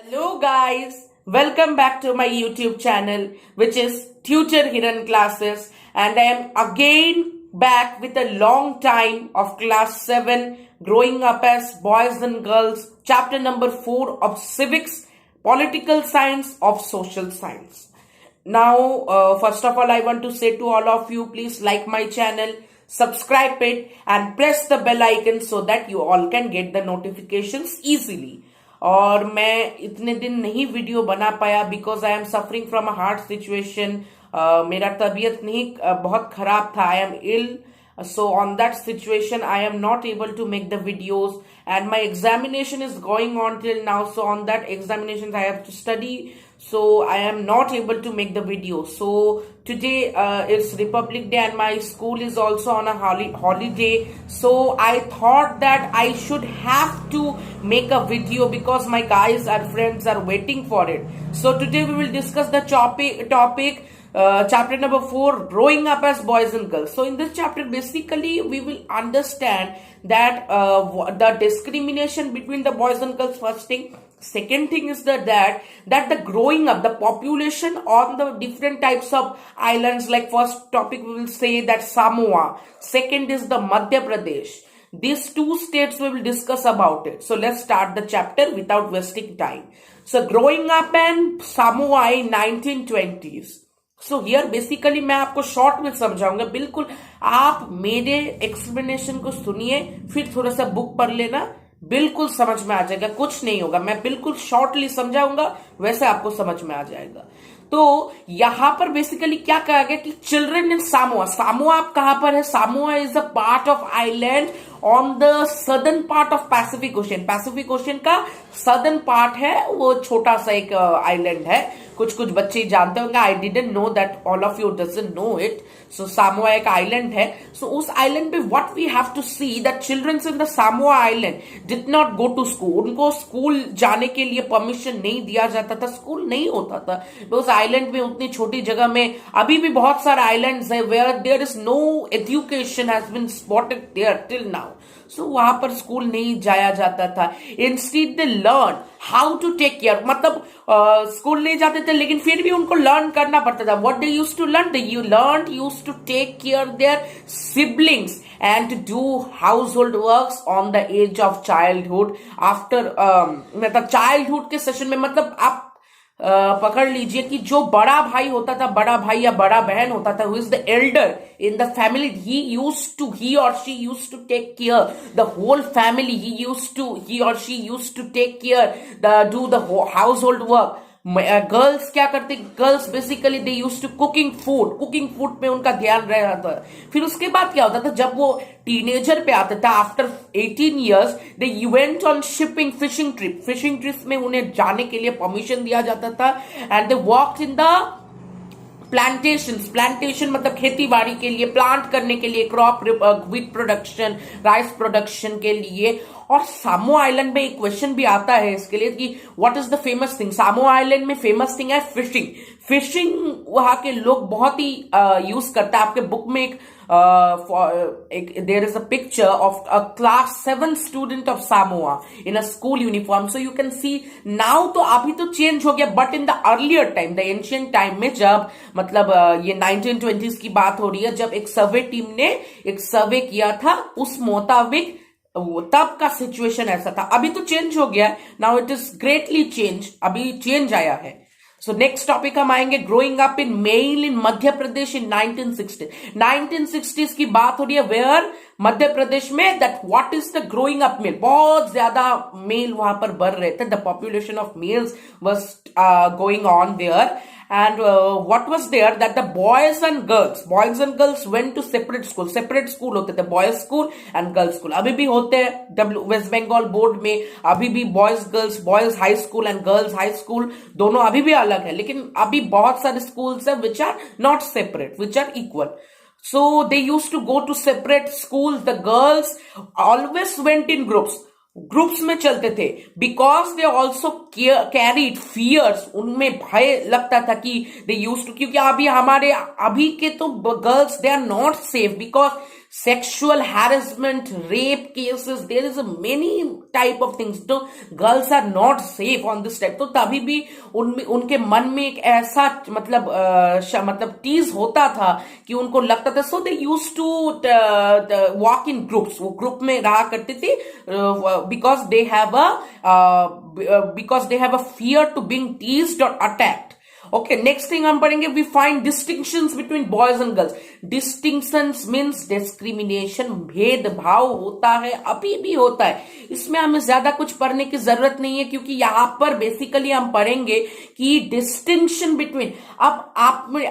Hello guys, welcome back to my YouTube channel which is Tutor Hiran Classes, and I am again back with a long time of class 7 growing up as boys and girls, chapter number 4 of civics, political science of social science. Now first of all I want to say to all of you, please like my channel, subscribe it and press the bell icon so that you all can get the notifications easily. और मैं इतने दिन नहीं video बना पाया because I am suffering from a heart situation. मेरा तबीयत नहीं बहुत खराब था. I am ill. So on that situation, I am not able to make the videos, and my examination is going on till now. So on that examinations, I have to study. So I am not able to make the video. So today it's Republic Day, and my school is also on a holiday. So I thought that I should have to make a video because my guys and friends are waiting for it. So today we will discuss the topic. Chapter number 4, growing up as boys and girls. So in this chapter basically we will understand that the discrimination between the boys and girls, first thing. Second thing is that the growing up, the population on the different types of islands, like first topic we will say that Samoa, second is the Madhya Pradesh. These two states we will discuss about it. So let's start the chapter without wasting time. So growing up in Samoa in 1920s. So here basically मैं आपको short में समझाऊंगा. बिल्कुल आप मेरे explanation को सुनिए, फिर थोड़ा सा बुक पढ़ लेना, बिल्कुल समझ में आ जाएगा. कुछ नहीं होगा, मैं बिल्कुल शॉर्टली समझाऊंगा, वैसे आपको समझ में आ जाएगा. तो यहां पर बेसिकली क्या कहा गया कि चिल्ड्रन इन सामोआ. सामोआ आप कहां पर है? Samoa is a part of island on the southern part of Pacific ocean. Pacific ocean का सदर्न पार्ट है, वो छोटा सा एक आइलैंड है. कुछ बच्चे जानते होंगे. I didn't know that, all of you doesn't know it. So Samoa एक आइलैंड है. सो उस आइलैंड पे what we have to see that childrens in the Samoa island did not go to school. उनको school जाने के लिए permission नहीं दिया जाता था, स्कूल नहीं होता था. उस आइलैंड में, उतनी छोटी जगह में, अभी भी बहुत सारे आइलैंड्स है where there is no education has been spotted there till now. So वहां पर स्कूल नहीं जाया जाता था. Instead they learn how to take care. मतलब स्कूल नहीं जाते थे लेकिन फिर भी उनको लर्न करना पड़ता था. What they used to learn? They used to take care their siblings and to do household works on the age of childhood. After मतलब childhood के सेशन में, मतलब आप पकड़ लीजिए कि जो बड़ा भाई होता था, बड़ा भाई या बड़ा बहन होता था, who is the elder in the family, he or she used to take care the whole family. He or she used to take care, do the household work. Girls क्या करते? Girls basically they used to cooking food पे उनका ध्यान रहता था. फिर उसके बाद क्या होता था, जब वो टीनेजर पे आते थे, after 18 years they went on fishing trip में उन्हें जाने के लिए परमिशन दिया जाता था. And they walked in the plantation मतलब खेती बाड़ी के लिए, प्लांट करने के लिए, crop wheat production, rice production के लिए. और सामो आइलैंड में एक क्वेश्चन भी आता है इसके लिए कि what is the famous thing. Samoa island में फेमस थिंग है फिशिंग. वहां के लोग बहुत ही यूज करते हैं. आपके बुक में एक there is a picture of a class 7 student of Samoa in a school uniform. So you can see now. तो अभी तो चेंज हो गया, but in the earlier time, the ancient time में, जब मतलब ये 1920s की बात हो रही है, जब एक सर्वे टीम ने एक सर्वे किया था, उस मुताबिक तब का सिचुएशन ऐसा था. अभी तो चेंज हो गया है. Now it is greatly change. अभी चेंज आया है. सो नेक्स्ट टॉपिक हम आएंगे growing up in male in Madhya Pradesh in 1960s की बात हो रही है, वेयर मध्य प्रदेश में that what is the growing up male. बहुत ज्यादा मेल वहां पर बढ़ रहे थे. The population of males was going on there. And what was there that the boys and girls went to separate school होते थे, boys school and girls school. अभी भी होते हैं वेस्ट बंगाल बोर्ड में. अभी भी boys high school and girls high school दोनों अभी भी अलग है. लेकिन अभी बहुत सारे स्कूल्स है which are not separate, which are equal. So they used to go to separate schools. The girls always went in groups में चलते थे, because they also carried fears. उनमें भय लगता था कि दे यूज्ड टू, क्योंकि अभी के तो girls they are not safe, because sexual harassment, rape cases, there is a many type of things. तो girls are not safe on this type. तो तभी भी उनके मन में एक ऐसा मतलब टीज होता था कि उनको लगता था, so they used to walk in groups. वो ग्रुप में रहा करते थे because they have a fear to being teased or attacked. Okay, next thing हम पढ़ेंगे, we find distinctions between boys and girls. Distinctions means discrimination, भेदभाव होता है, अभी भी होता है. इसमें हमें ज्यादा कुछ पढ़ने की जरूरत नहीं है, क्योंकि यहाँ पर बेसिकली हम पढ़ेंगे कि डिस्टिंक्शन बिटवीन, अब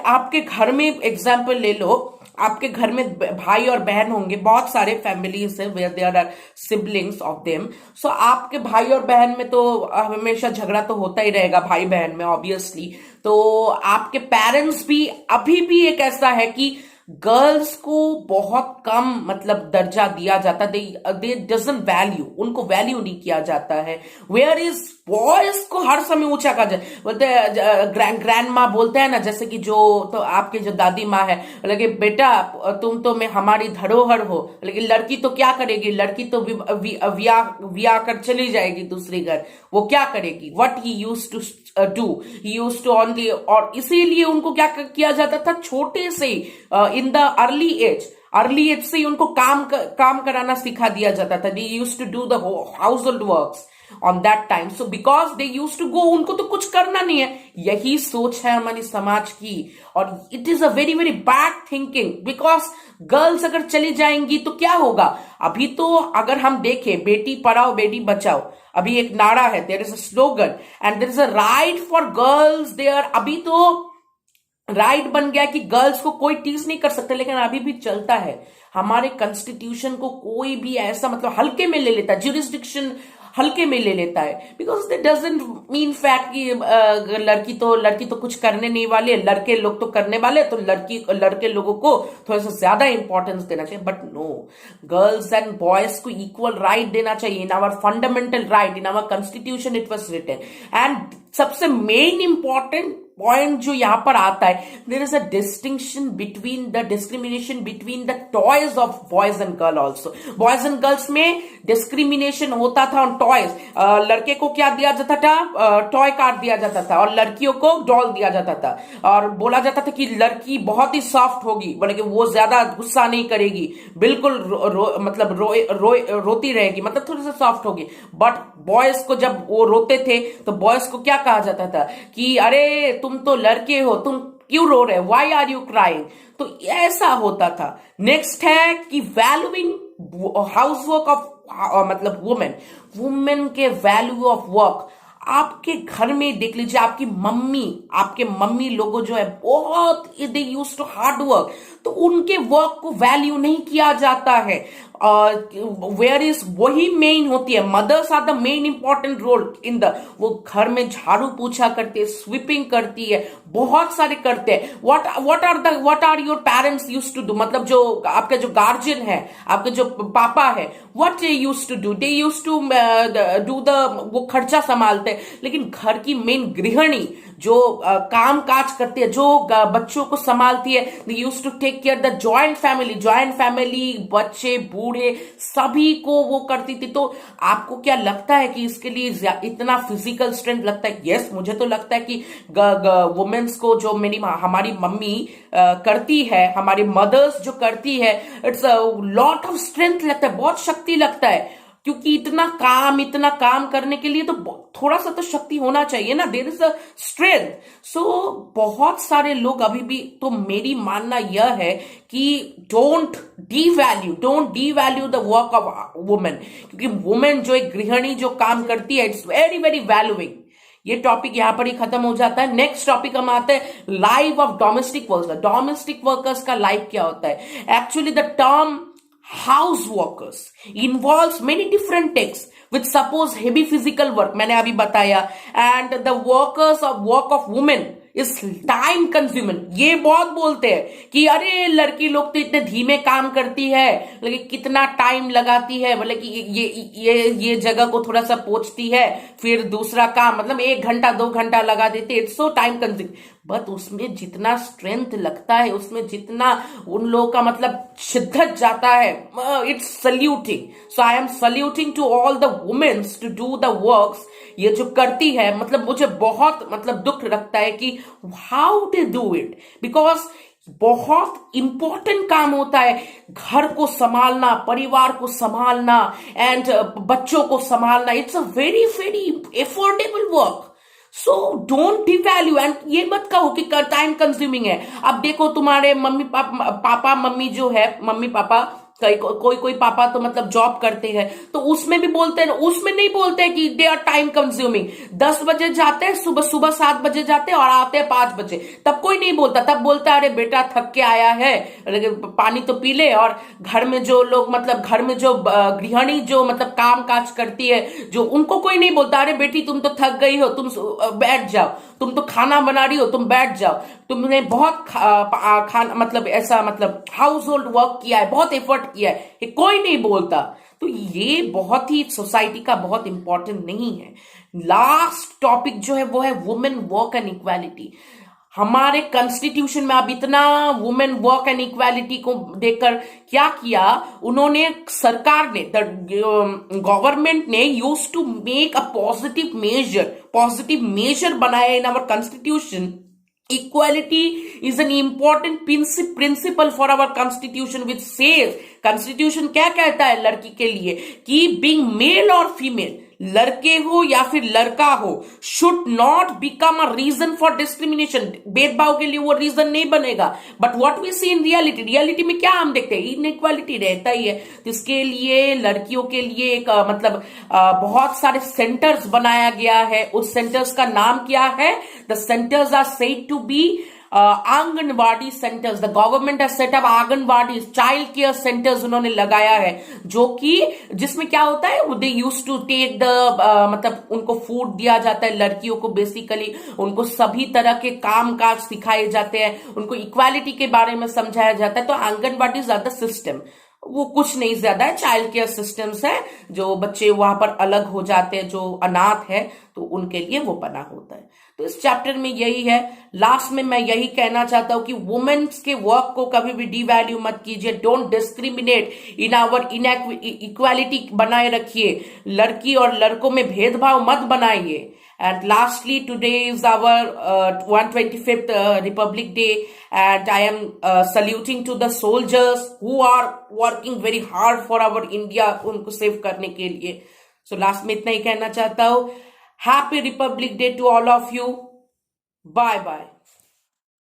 आपके घर में एग्जाम्पल ले लो, आपके घर में भाई और बहन होंगे, बहुत सारे फैमिलीज है where there are siblings of them. So आपके भाई और बहन में तो हमेशा झगड़ा तो होता ही रहेगा, भाई बहन में ऑब्वियसली. तो आपके पेरेंट्स भी, अभी भी एक ऐसा है कि गर्ल्स को बहुत कम मतलब दर्जा दिया जाता, दे डजंट वैल्यू, उनको वैल्यू नहीं किया जाता है. वेयर इज बॉयज को हर समय ऊंचा कहा जाए. बोलते हैं ग्रैंड माँ बोलते हैं ना, जैसे कि जो तो आपके जो दादी माँ है, लगे बेटा तुम तो मैं हमारी धरोहर हो, लेकिन लड़की तो क्या करेगी, लड़की तो विवाह कर चली जाएगी दूसरी घर, वो क्या करेगी. What he used to do, he used to on the, और इसीलिए उनको क्या किया जाता था, छोटे से इन द अर्ली एज से उनको काम कराना सिखा दिया जाता था. They used to do the household works on that time. So because they used to go, उनको तो कुछ करना नहीं है. यही सोच है हमारी समाज की, और it is a very very bad thinking, because girls अगर चली जाएंगी तो क्या होगा. अभी तो अगर हम देखें, बेटी पढ़ाओ बेटी बचाओ, अभी एक नारा है, there is a slogan and there is a right for girls there. अभी तो राइट बन गया कि गर्ल्स को कोई टीज नहीं कर सकता, लेकिन अभी भी चलता है. हमारे कॉन्स्टिट्यूशन को कोई भी ऐसा मतलब हल्के में ले लेता है, ज्यूरिसडिक्शन हल्के में ले लेता है, because it doesn't mean fact कि लड़की तो कुछ करने नहीं वाली है, लड़के लोग तो करने वाले, तो लड़के लोगों को थोड़ा सा ज्यादा इंपॉर्टेंस देना चाहिए. But no, girls and boys को इक्वल राइट देना चाहिए. In our fundamental right, in our constitution it was written. And सबसे मेन इंपॉर्टेंट पॉइंट जो यहां पर आता है, there is a distinction between the discrimination between the toys of boys and girl also. Boys and girls में discrimination होता था on toys. लड़के को क्या दिया जाता था, टॉय कार्ड दिया जाता था, और लड़कियों को डॉल दिया जाता था, और बोला जाता था कि लड़की बहुत ही सॉफ्ट होगी, बोले कि वो ज्यादा गुस्सा नहीं करेगी, बिल्कुल रोती रहेगी, मतलब थोड़ी सी सॉफ्ट होगी. बट बॉयज को जब वो रोते थे तो बॉयज को क्या कहा जाता था कि अरे तुम तो लड़के हो, तुम क्यों रो रहे, व्हाई आर यू क्राइंग. तो ऐसा होता था. नेक्स्ट है कि वैल्यूइंग हाउस वर्क ऑफ मतलब वुमेन के वैल्यू ऑफ वर्क. आपके घर में देख लीजिए, आपके मम्मी लोगों जो है बहुत they used to hard work, तो उनके वर्क को वैल्यू नहीं किया जाता है. वेयर इज वही मेन होती है, mothers are the main important role in the, वो घर में झाड़ू पोछा करती है, स्वीपिंग करती है, बहुत सारे करते हैं. What are your parents used to do, मतलब जो आपके जो गार्जियन है, आपके जो पापा है, what they used to do, they used to do the, वो खर्चा संभालते हैं. लेकिन घर की मेन गृहिणी जो काम काज करती है, जो बच्चों को संभालती है, they used to take care the joint family, बच्चे बूढ़े सभी को वो करती थी. तो आपको क्या लगता है कि इसके लिए इतना फिजिकल स्ट्रेंथ लगता है? यस, मुझे तो लगता है कि वुमेन्स को जो हमारी मम्मी करती है, हमारी मदर्स जो करती है, it's a lot of strength लगता है, बहुत शक्ति लगता है, क्योंकि इतना काम करने के लिए तो थोड़ा सा तो शक्ति होना चाहिए ना. There is a strength. So बहुत सारे लोग अभी भी, तो मेरी मानना यह है कि don't devalue the work of women, क्योंकि वुमेन जो एक गृहिणी जो काम करती है, इट्स वेरी वेरी वैल्यूइंग. ये टॉपिक यहां पर ही खत्म हो जाता है. नेक्स्ट टॉपिक हम आते हैं, life of domestic workers. Domestic workers का लाइफ क्या होता है? Actually the term house workers involves many different tasks which suppose heavy physical work, मैंने अभी बताया, and the work of women इस टाइम कंज्यूमिंग. ये बहुत बोलते हैं कि अरे लड़की लोग तो इतने धीमे काम करती है, लेकिन कितना टाइम लगाती है, बोले कि ये जगह को थोड़ा सा पोंछती है, फिर दूसरा काम, मतलब 1 घंटा 2 घंटा लगा देती है, it's so time consuming. But उसमें जितना स्ट्रेंथ लगता है, उसमें जितना उन लोगों का मतलब शिद्दत जाता है, it's saluting. So I am saluting to all the womens to do the works. ये जो करती है, मतलब मुझे बहुत मतलब दुख लगता है कि how they do it, because बहुत इंपॉर्टेंट काम होता है. घर को संभालना, परिवार को संभालना एंड बच्चों को संभालना, it's a very very affordable work. So don't devalue. And ये मत कहो कि टाइम कंज्यूमिंग है. अब देखो तुम्हारे मम्मी पापा मम्मी जो है, मम्मी पापा कोई कोई पापा तो मतलब जॉब करते हैं, तो उसमें भी बोलते हैं, उसमें नहीं बोलते हैं कि दे आर टाइम कंज्यूमिंग. 10 बजे जाते हैं, सुबह सुबह 7 बजे जाते हैं और आते हैं 5 बजे. तब कोई नहीं बोलता. तब बोलता है अरे बेटा थक के आया है, पानी तो पी ले. और घर में जो लोग मतलब घर में जो गृहिणी जो मतलब काम काज करती है, जो उनको कोई नहीं बोलता अरे बेटी तुम तो थक गई हो, तुम बैठ जाओ, तुम तो खाना बना रही हो, तुम बैठ जाओ, तुमने बहुत खाना मतलब ऐसा मतलब हाउस होल्ड वर्क किया है, बहुत एफर्ट किया है, ये कोई नहीं बोलता. तो ये बहुत ही सोसाइटी का बहुत इंपॉर्टेंट नहीं है. लास्ट टॉपिक जो है वो है वुमेन वर्क एंड इक्वालिटी. हमारे कॉन्स्टिट्यूशन में अब इतना वुमेन वर्क एंड इक्वालिटी को देखकर क्या किया उन्होंने, सरकार ने, गवर्नमेंट ने use to make a positive major बनाया in our constitution. Equality is an important principle for our constitution which says, constitution क्या कहता है लड़की के लिए कि being male or female, लड़के हो या फिर लड़का हो, should not become a reason for discrimination. भेदभाव के लिए वो रीजन नहीं बनेगा. But what we see in reality में क्या हम देखते हैं, इनइक्वालिटी रहता ही है. तो इसके लिए लड़कियों के लिए एक मतलब बहुत सारे सेंटर्स बनाया गया है. उस सेंटर्स का नाम क्या है? The centres are said to be anganwadi centres. The government has set up anganwadi child care centres उन्होंने लगाया है, जो कि जिसमें क्या होता है, they use to take the मतलब उनको फूड दिया जाता है. लड़कियों को बेसिकली उनको सभी तरह के काम काज सिखाए जाते हैं, उनको इक्वालिटी के बारे में समझाया जाता है. तो आंगनवाड़ी ज्यादा सिस्टम वो कुछ नहीं ज्यादा है, चाइल्ड केयर सिस्टम्स है, जो बच्चे वहां पर अलग हो जाते हैं, जो अनाथ है, तो उनके लिए वो बना होता है. तो इस चैप्टर में यही है. लास्ट में मैं यही कहना चाहता हूं कि वुमेन्स के वर्क को कभी भी डिवैल्यू मत कीजिए. Don't discriminate in our equality बनाए रखिए. लड़की और लड़कों में भेदभाव मत बनाइए. And lastly, today is our 125th Republic Day, and I am saluting to the soldiers who are working very hard for our India, उनको सेव करने के लिए. So last में इतना ही कहना चाहता हूँ. Happy Republic Day to all of you. Bye bye.